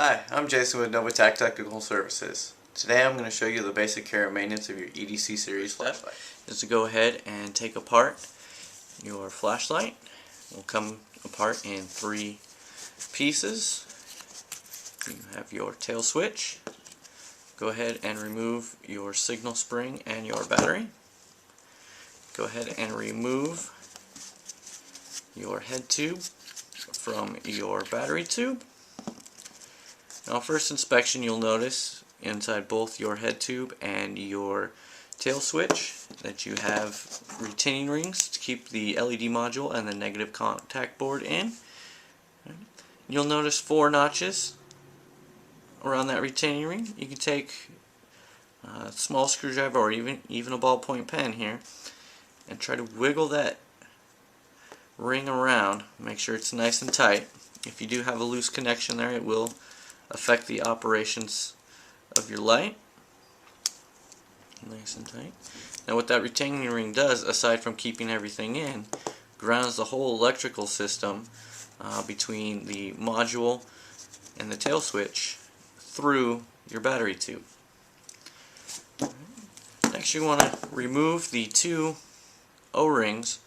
Hi, I'm Jason with Novatac Technical Services. Today I'm going to show you the basic care and maintenance of your EDC series flashlight. Is to go ahead and take apart your flashlight. It will come apart in 3 pieces. You have your tail switch. Go ahead and remove your signal spring and your battery. Go ahead and remove your head tube from your battery tube. Now, first inspection, you'll notice inside both your head tube and your tail switch that you have retaining rings to keep the LED module and the negative contact board in. You'll notice 4 notches around that retaining ring. You can take a small screwdriver or even a ballpoint pen here and try to wiggle that ring around. Make sure it's nice and tight. If you do have a loose connection there, it will affect the operations of your light. Nice and tight. Now what that retaining ring does, aside from keeping everything in, grounds the whole electrical system between the module and the tail switch through your battery tube. Next, you want to remove the 2 O-rings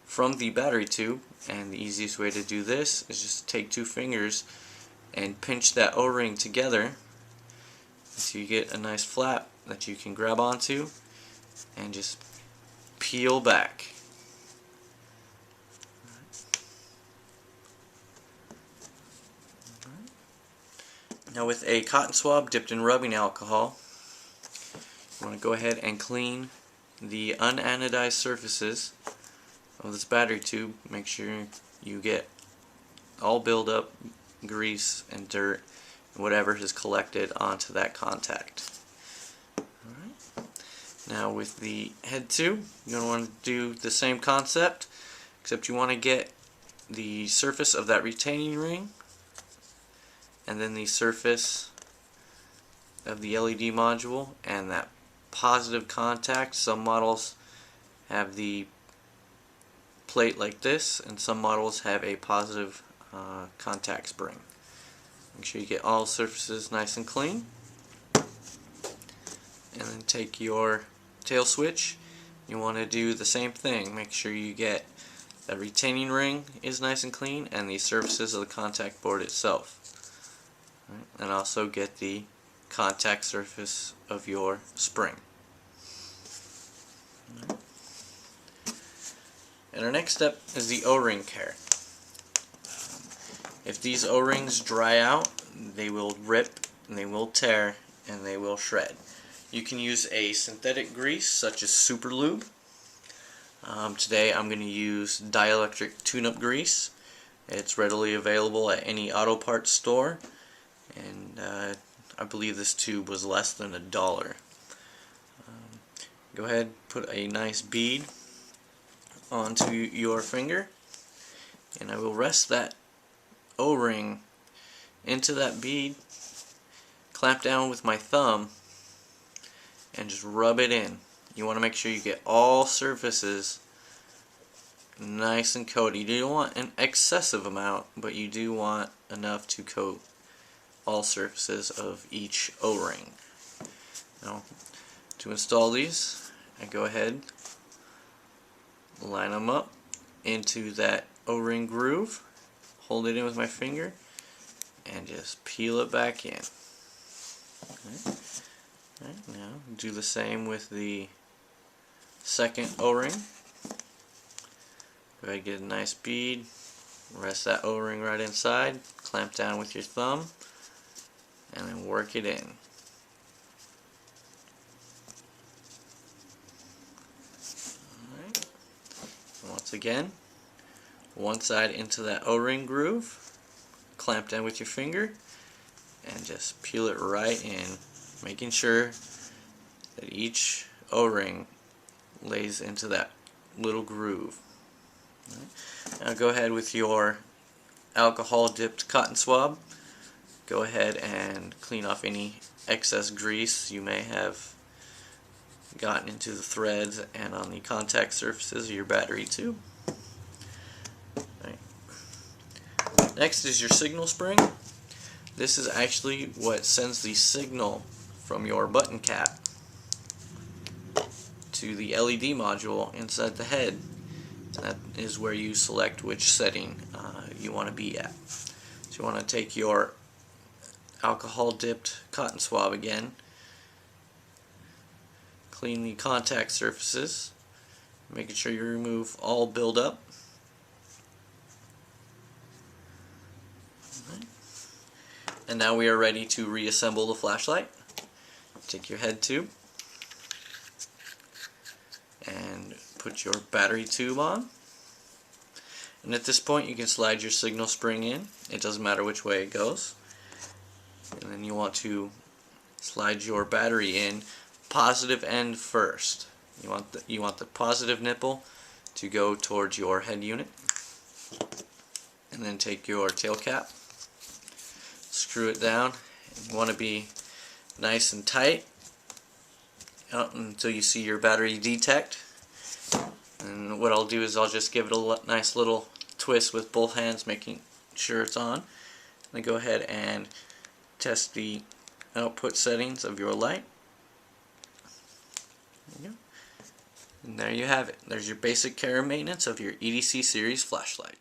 from the battery tube, and the easiest way to do this is just take 2 fingers and pinch that O-ring together until you get a nice flap that you can grab onto and just peel back. Now, with a cotton swab dipped in rubbing alcohol, you want to go ahead and clean the unanodized surfaces of this battery tube. Make sure you get all buildup grease and dirt and whatever has collected onto that contact. Alright. Now, with the head tube, you're going to want to do the same concept, except you want to get the surface of that retaining ring and then the surface of the LED module and that positive contact. Some models have the plate like this, and some models have a positive contact spring. Make sure you get all surfaces nice and clean. And then take your tail switch. You want to do the same thing. Make sure you get the retaining ring is nice and clean and the surfaces of the contact board itself. Right. And also get the contact surface of your spring. Right. And our next step is the O-ring care. If these O-rings dry out, they will rip and they will tear and they will shred. You can use a synthetic grease such as Super Lube. Today I'm going to use dielectric tune-up grease. It's readily available at any auto parts store, and I believe this tube was less than $1. Go ahead, put a nice bead onto your finger, and I will rest that O-ring into that bead, clamp down with my thumb, and just rub it in. You want to make sure you get all surfaces nice and coated. You don't want an excessive amount, but you do want enough to coat all surfaces of each O-ring. Now, to install these, I go ahead, line them up into that O-ring groove, hold it in with my finger, and just peel it back in. Okay. Right, now do the same with the second O-ring. Go ahead and get a nice bead, rest that O-ring right inside, clamp down with your thumb, and then work it in. Alright. Once again, one side into that O-ring groove, clamp down with your finger, and just peel it right in, making sure that each O-ring lays into that little groove. Right. Now go ahead with your alcohol dipped cotton swab. Go ahead and clean off any excess grease you may have gotten into the threads and on the contact surfaces of your battery tube. Right. Next is your signal spring. This is actually what sends the signal from your button cap to the LED module inside the head. That is where you select which setting you want to be at. So you want to take your alcohol dipped cotton swab again, clean the contact surfaces, making sure you remove all buildup. And now we are ready to reassemble the flashlight. Take your head tube and put your battery tube on. And at this point you can slide your signal spring in. It doesn't matter which way it goes. And then you want to slide your battery in, positive end first. You want the positive nipple to go towards your head unit. And then take your tail cap, screw it down. You want to be nice and tight until you see your battery detect. And what I'll do is I'll just give it a nice little twist with both hands, making sure it's on. Then go ahead and test the output settings of your light. There you go. And there you have it. There's your basic care and maintenance of your EDC series flashlight.